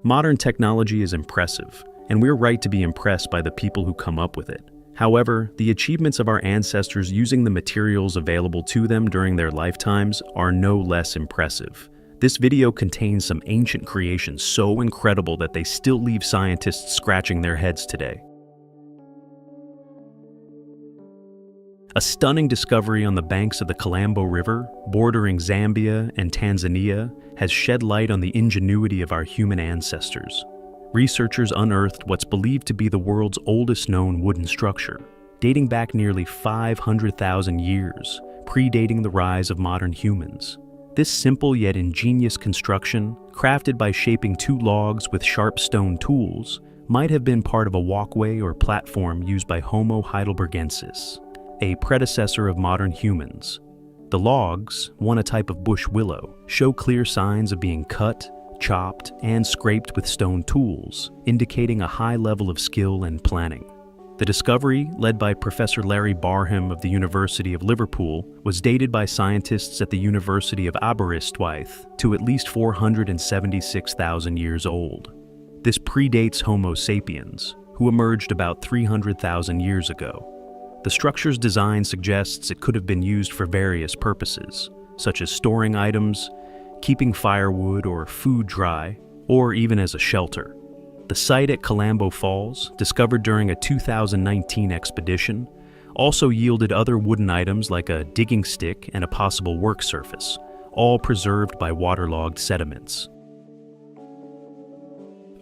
Modern technology is impressive, and we're right to be impressed by the people who come up with it. However, the achievements of our ancestors using the materials available to them during their lifetimes are no less impressive. This video contains some ancient creations so incredible that they still leave scientists scratching their heads today. A stunning discovery on the banks of the Kalambo River, bordering Zambia and Tanzania, has shed light on the ingenuity of our human ancestors. Researchers unearthed what's believed to be the world's oldest known wooden structure, dating back nearly 500,000 years, predating the rise of modern humans. This simple yet ingenious construction, crafted by shaping two logs with sharp stone tools, might have been part of a walkway or platform used by Homo heidelbergensis, a predecessor of modern humans. The logs, one a type of bush willow, show clear signs of being cut, chopped, and scraped with stone tools, indicating a high level of skill and planning. The discovery, led by Professor Larry Barham of the University of Liverpool, was dated by scientists at the University of Aberystwyth to at least 476,000 years old. This predates Homo sapiens, who emerged about 300,000 years ago. The structure's design suggests it could have been used for various purposes, such as storing items, keeping firewood or food dry, or even as a shelter. The site at Kalambo Falls, discovered during a 2019 expedition, also yielded other wooden items like a digging stick and a possible work surface, all preserved by waterlogged sediments.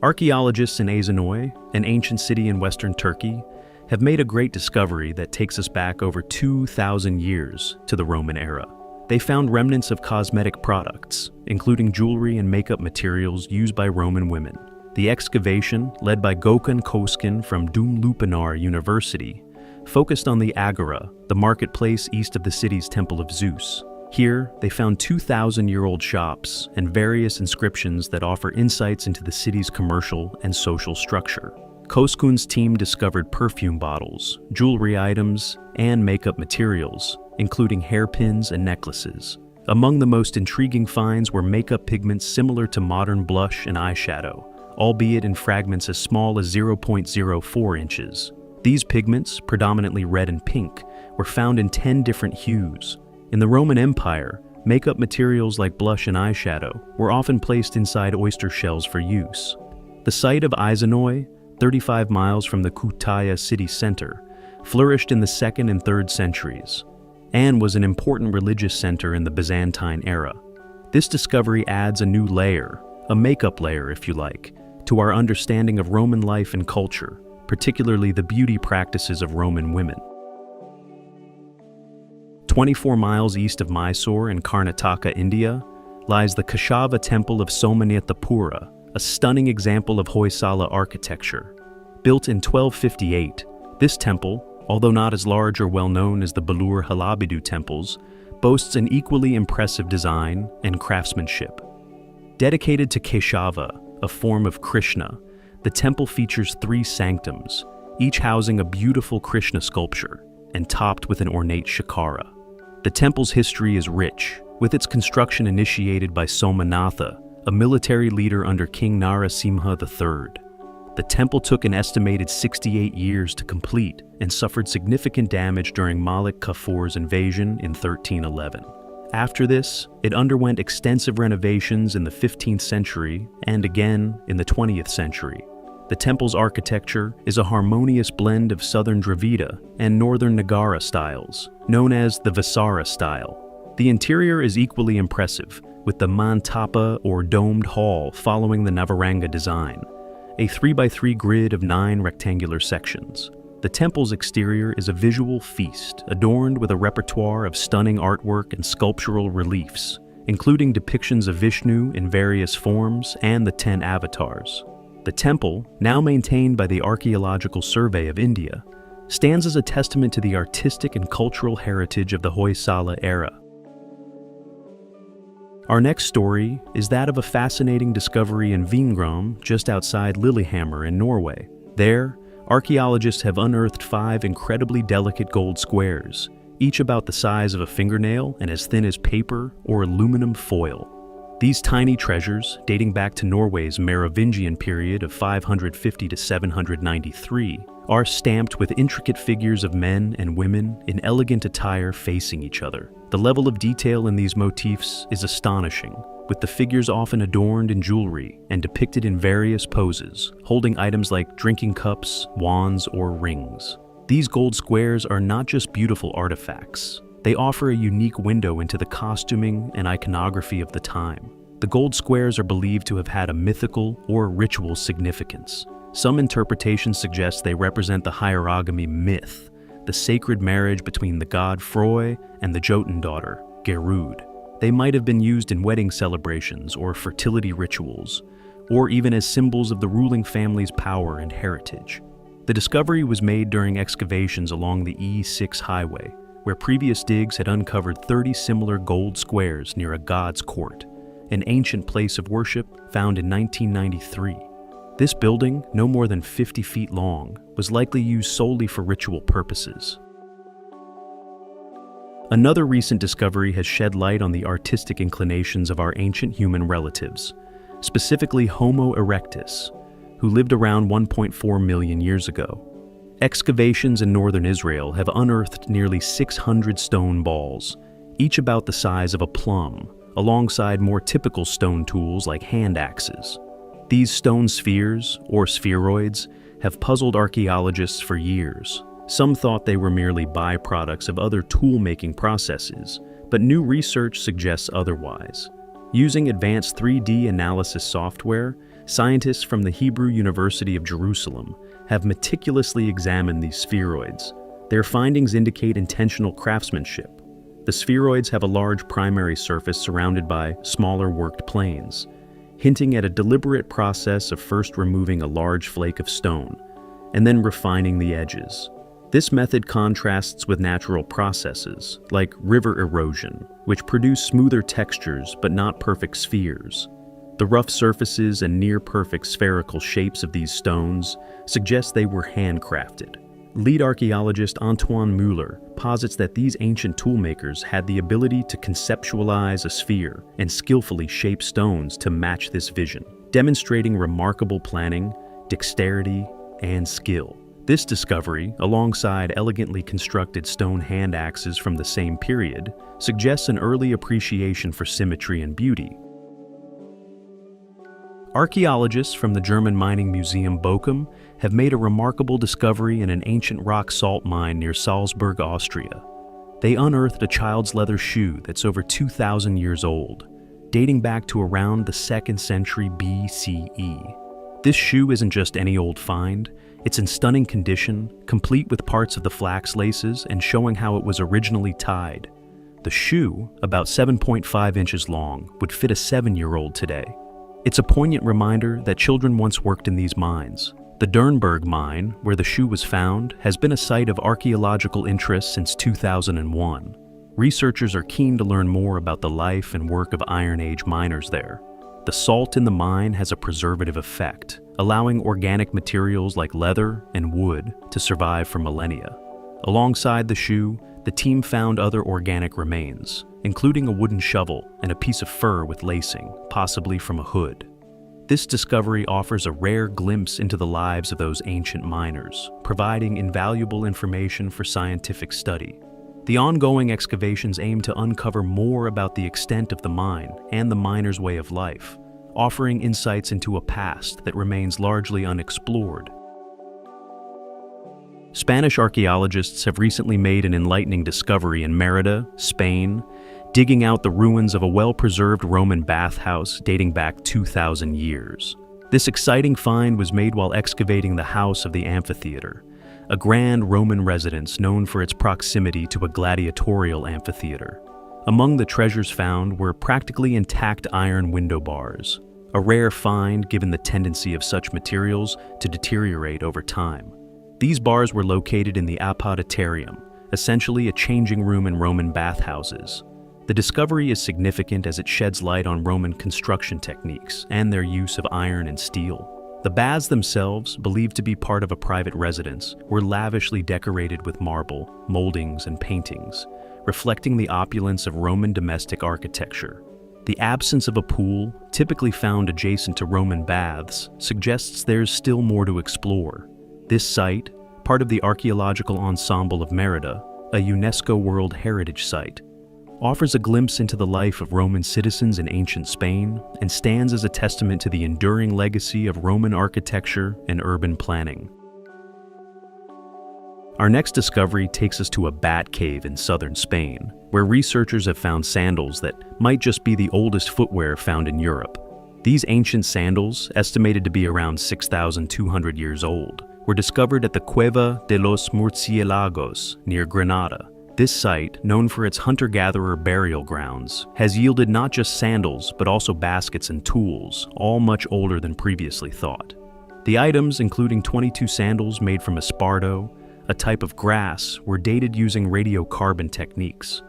Archaeologists in Azanoy, an ancient city in western Turkey, have made a great discovery that takes us back over 2,000 years to the Roman era. They found remnants of cosmetic products, including jewelry and makeup materials used by Roman women. The excavation, led by Gökhan Kösken from Dumlupinar University, focused on the Agora, the marketplace east of the city's Temple of Zeus. Here, they found 2,000-year-old shops and various inscriptions that offer insights into the city's commercial and social structure. Kösken's team discovered perfume bottles, jewelry items, and makeup materials, including hairpins and necklaces. Among the most intriguing finds were makeup pigments similar to modern blush and eyeshadow, albeit in fragments as small as 0.04 inches. These pigments, predominantly red and pink, were found in 10 different hues. In the Roman Empire, makeup materials like blush and eyeshadow were often placed inside oyster shells for use. The site of Azanoy, 35 miles from the Kütahya city center, flourished in the 2nd and 3rd centuries, and was an important religious center in the Byzantine era. This discovery adds a new layer, a makeup layer if you like, to our understanding of Roman life and culture, particularly the beauty practices of Roman women. 24 miles east of Mysore in Karnataka, India, lies the Keshava Temple of Somanathapura, a stunning example of Hoysala architecture. Built in 1258, this temple, although not as large or well-known as the Belur Halabidu temples, boasts an equally impressive design and craftsmanship. Dedicated to Keshava, a form of Krishna, the temple features 3 sanctums, each housing a beautiful Krishna sculpture and topped with an ornate shakara. The temple's history is rich, with its construction initiated by Somanatha, a military leader under King Narasimha III. The temple took an estimated 68 years to complete and suffered significant damage during Malik Kafur's invasion in 1311. After this, it underwent extensive renovations in the 15th century and again in the 20th century. The temple's architecture is a harmonious blend of southern Dravida and northern Nagara styles, known as the Visara style. The interior is equally impressive, with the Mantapa or domed hall following the Navaranga design, a 3x3 grid of 9 rectangular sections. The temple's exterior is a visual feast, adorned with a repertoire of stunning artwork and sculptural reliefs, including depictions of Vishnu in various forms and the 10 avatars. The temple, now maintained by the Archaeological Survey of India, stands as a testament to the artistic and cultural heritage of the Hoysala era. Our next story is that of a fascinating discovery in Vingrom, just outside Lillehammer in Norway. There, archaeologists have unearthed 5 incredibly delicate gold squares, each about the size of a fingernail and as thin as paper or aluminum foil. These tiny treasures, dating back to Norway's Merovingian period of 550 to 793, are stamped with intricate figures of men and women in elegant attire facing each other. The level of detail in these motifs is astonishing, with the figures often adorned in jewelry and depicted in various poses, holding items like drinking cups, wands, or rings. These gold squares are not just beautiful artifacts. They offer a unique window into the costuming and iconography of the time. The gold squares are believed to have had a mythical or ritual significance. Some interpretations suggest they represent the hierogamy myth, the sacred marriage between the god Frey and the Jotun daughter, Gerud. They might have been used in wedding celebrations or fertility rituals, or even as symbols of the ruling family's power and heritage. The discovery was made during excavations along the E6 highway, where previous digs had uncovered 30 similar gold squares near a god's court, an ancient place of worship found in 1993. This building, no more than 50 feet long, was likely used solely for ritual purposes. Another recent discovery has shed light on the artistic inclinations of our ancient human relatives, specifically Homo erectus, who lived around 1.4 million years ago. Excavations in northern Israel have unearthed nearly 600 stone balls, each about the size of a plum, alongside more typical stone tools like hand axes. These stone spheres, or spheroids, have puzzled archaeologists for years. Some thought they were merely byproducts of other tool-making processes, but new research suggests otherwise. Using advanced 3D analysis software, scientists from the Hebrew University of Jerusalem have meticulously examined these spheroids. Their findings indicate intentional craftsmanship. The spheroids have a large primary surface surrounded by smaller worked planes, hinting at a deliberate process of first removing a large flake of stone and then refining the edges. This method contrasts with natural processes, like river erosion, which produce smoother textures but not perfect spheres. The rough surfaces and near-perfect spherical shapes of these stones suggest they were handcrafted. Lead archaeologist Antoine Muller posits that these ancient toolmakers had the ability to conceptualize a sphere and skillfully shape stones to match this vision, demonstrating remarkable planning, dexterity, and skill. This discovery, alongside elegantly constructed stone hand axes from the same period, suggests an early appreciation for symmetry and beauty. Archaeologists from the German mining museum Bochum have made a remarkable discovery in an ancient rock salt mine near Salzburg, Austria. They unearthed a child's leather shoe that's over 2,000 years old, dating back to around the 2nd century BCE. This shoe isn't just any old find, it's in stunning condition, complete with parts of the flax laces and showing how it was originally tied. The shoe, about 7.5 inches long, would fit a 7-year-old today. It's a poignant reminder that children once worked in these mines. The Dernberg mine, where the shoe was found, has been a site of archaeological interest since 2001. Researchers are keen to learn more about the life and work of Iron Age miners there. The salt in the mine has a preservative effect, allowing organic materials like leather and wood to survive for millennia. Alongside the shoe, the team found other organic remains, including a wooden shovel and a piece of fur with lacing, possibly from a hood. This discovery offers a rare glimpse into the lives of those ancient miners, providing invaluable information for scientific study. The ongoing excavations aim to uncover more about the extent of the mine and the miner's way of life, offering insights into a past that remains largely unexplored. Spanish archaeologists have recently made an enlightening discovery in Merida, Spain, digging out the ruins of a well-preserved Roman bathhouse dating back 2,000 years. This exciting find was made while excavating the house of the amphitheater, a grand Roman residence known for its proximity to a gladiatorial amphitheater. Among the treasures found were practically intact iron window bars, a rare find given the tendency of such materials to deteriorate over time. These bars were located in the apoditerium, essentially a changing room in Roman bathhouses. The discovery is significant as it sheds light on Roman construction techniques and their use of iron and steel. The baths themselves, believed to be part of a private residence, were lavishly decorated with marble, moldings, and paintings, reflecting the opulence of Roman domestic architecture. The absence of a pool, typically found adjacent to Roman baths, suggests there's still more to explore. This site, part of the Archaeological Ensemble of Merida, a UNESCO World Heritage Site, offers a glimpse into the life of Roman citizens in ancient Spain and stands as a testament to the enduring legacy of Roman architecture and urban planning. Our next discovery takes us to a bat cave in southern Spain, where researchers have found sandals that might just be the oldest footwear found in Europe. These ancient sandals, estimated to be around 6,200 years old, were discovered at the Cueva de los Murciélagos near Granada. This site, known for its hunter-gatherer burial grounds, has yielded not just sandals but also baskets and tools, all much older than previously thought. The items, including 22 sandals made from esparto, a type of grass, were dated using radiocarbon techniques.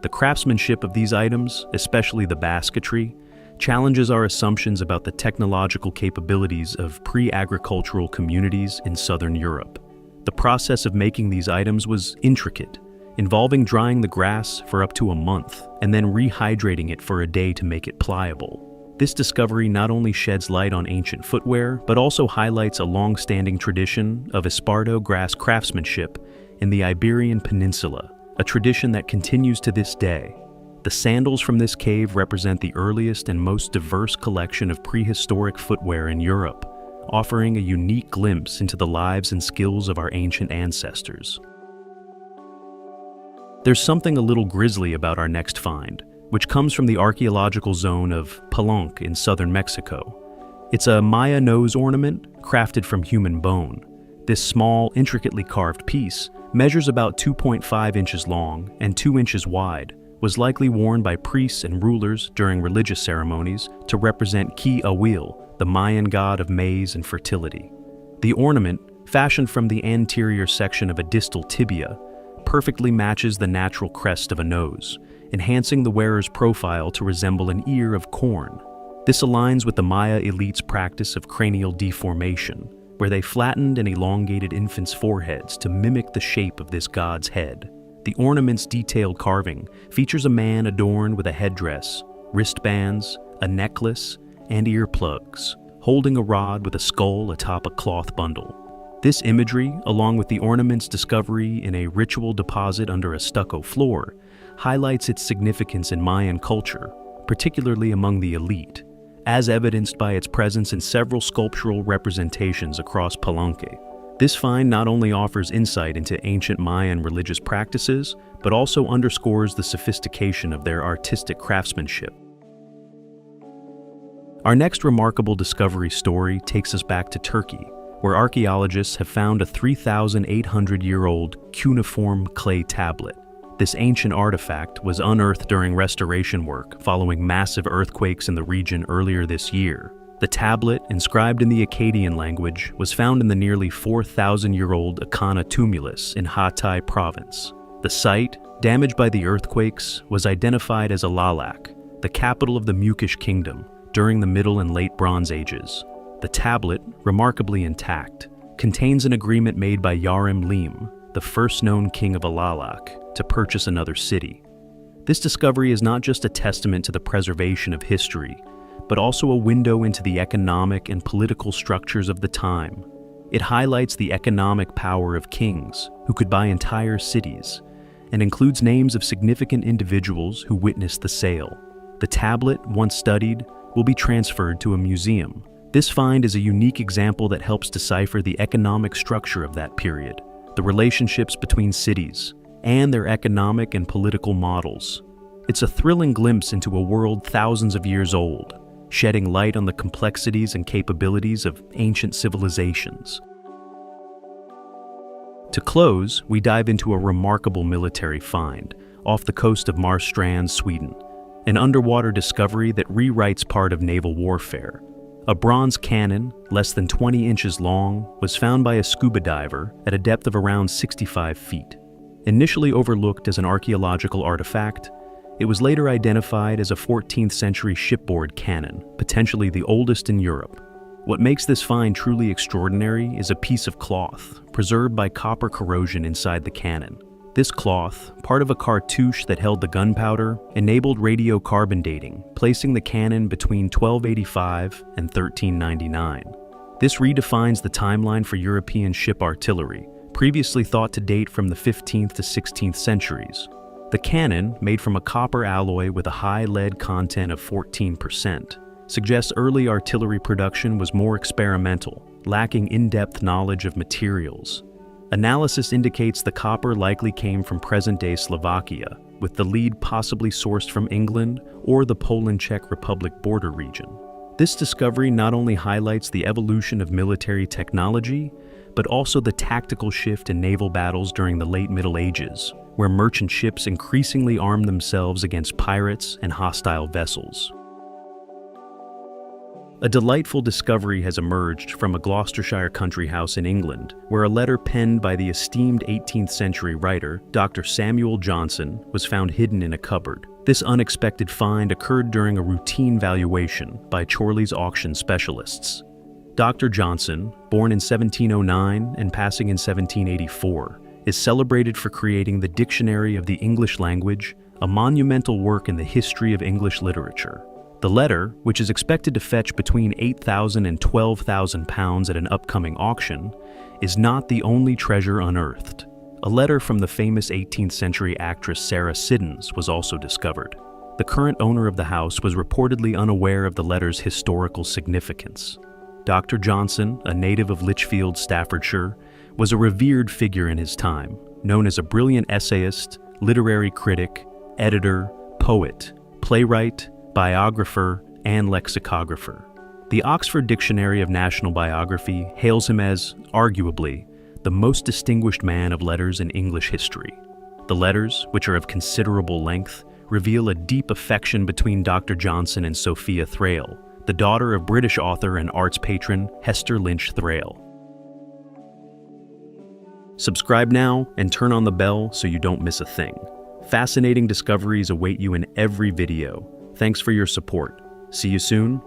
The craftsmanship of these items, especially the basketry, challenges our assumptions about the technological capabilities of pre-agricultural communities in southern Europe. The process of making these items was intricate, involving drying the grass for up to a month and then rehydrating it for a day to make it pliable. This discovery not only sheds light on ancient footwear, but also highlights a long-standing tradition of esparto grass craftsmanship in the Iberian Peninsula, a tradition that continues to this day. The sandals from this cave represent the earliest and most diverse collection of prehistoric footwear in Europe, offering a unique glimpse into the lives and skills of our ancient ancestors. There's something a little grisly about our next find, which comes from the archaeological zone of Palenque in southern Mexico. It's a Maya nose ornament crafted from human bone. This small, intricately carved piece measures about 2.5 inches long and 2 inches wide, was likely worn by priests and rulers during religious ceremonies to represent Ki Awil, the Mayan god of maize and fertility. The ornament, fashioned from the anterior section of a distal tibia, perfectly matches the natural crest of a nose, enhancing the wearer's profile to resemble an ear of corn. This aligns with the Maya elite's practice of cranial deformation, where they flattened and elongated infants' foreheads to mimic the shape of this god's head. The ornament's detailed carving features a man adorned with a headdress, wristbands, a necklace, and earplugs, holding a rod with a skull atop a cloth bundle. This imagery, along with the ornament's discovery in a ritual deposit under a stucco floor, highlights its significance in Mayan culture, particularly among the elite, as evidenced by its presence in several sculptural representations across Palenque. This find not only offers insight into ancient Mayan religious practices, but also underscores the sophistication of their artistic craftsmanship. Our next remarkable discovery story takes us back to Turkey, where archaeologists have found a 3,800-year-old cuneiform clay tablet. This ancient artifact was unearthed during restoration work following massive earthquakes in the region earlier this year. The tablet, inscribed in the Akkadian language, was found in the nearly 4,000-year-old Akana tumulus in Hatay province. The site, damaged by the earthquakes, was identified as Alalak, the capital of the Mukish kingdom, during the Middle and Late Bronze Ages. The tablet, remarkably intact, contains an agreement made by Yarim Lim, the first known king of Alalak, to purchase another city. This discovery is not just a testament to the preservation of history, but also a window into the economic and political structures of the time. It highlights the economic power of kings who could buy entire cities, and includes names of significant individuals who witnessed the sale. The tablet, once studied, will be transferred to a museum. This find is a unique example that helps decipher the economic structure of that period, the relationships between cities, and their economic and political models. It's a thrilling glimpse into a world thousands of years old, shedding light on the complexities and capabilities of ancient civilizations. To close, we dive into a remarkable military find off the coast of Marstrand, Sweden, an underwater discovery that rewrites part of naval warfare. A bronze cannon, less than 20 inches long, was found by a scuba diver at a depth of around 65 feet. Initially overlooked as an archaeological artifact, it was later identified as a 14th century shipboard cannon, potentially the oldest in Europe. What makes this find truly extraordinary is a piece of cloth, preserved by copper corrosion inside the cannon. This cloth, part of a cartouche that held the gunpowder, enabled radiocarbon dating, placing the cannon between 1285 and 1399. This redefines the timeline for European ship artillery, previously thought to date from the 15th to 16th centuries. The cannon, made from a copper alloy with a high lead content of 14%, suggests early artillery production was more experimental, lacking in-depth knowledge of materials. Analysis indicates the copper likely came from present-day Slovakia, with the lead possibly sourced from England or the Poland-Czech Republic border region. This discovery not only highlights the evolution of military technology, but also the tactical shift in naval battles during the late Middle Ages, where merchant ships increasingly armed themselves against pirates and hostile vessels. A delightful discovery has emerged from a Gloucestershire country house in England, where a letter penned by the esteemed 18th century writer, Dr. Samuel Johnson, was found hidden in a cupboard. This unexpected find occurred during a routine valuation by Chorley's auction specialists. Dr. Johnson, born in 1709 and passing in 1784, is celebrated for creating the Dictionary of the English Language, a monumental work in the history of English literature. The letter, which is expected to fetch between £8,000 and £12,000 at an upcoming auction, is not the only treasure unearthed. A letter from the famous 18th century actress Sarah Siddons was also discovered. The current owner of the house was reportedly unaware of the letter's historical significance. Dr. Johnson, a native of Lichfield, Staffordshire, was a revered figure in his time, known as a brilliant essayist, literary critic, editor, poet, playwright, biographer, and lexicographer. The Oxford Dictionary of National Biography hails him as, arguably, the most distinguished man of letters in English history. The letters, which are of considerable length, reveal a deep affection between Dr. Johnson and Sophia Thrale, the daughter of British author and arts patron Hester Lynch Thrale. Subscribe now and turn on the bell so you don't miss a thing. Fascinating discoveries await you in every video. Thanks for your support. See you soon.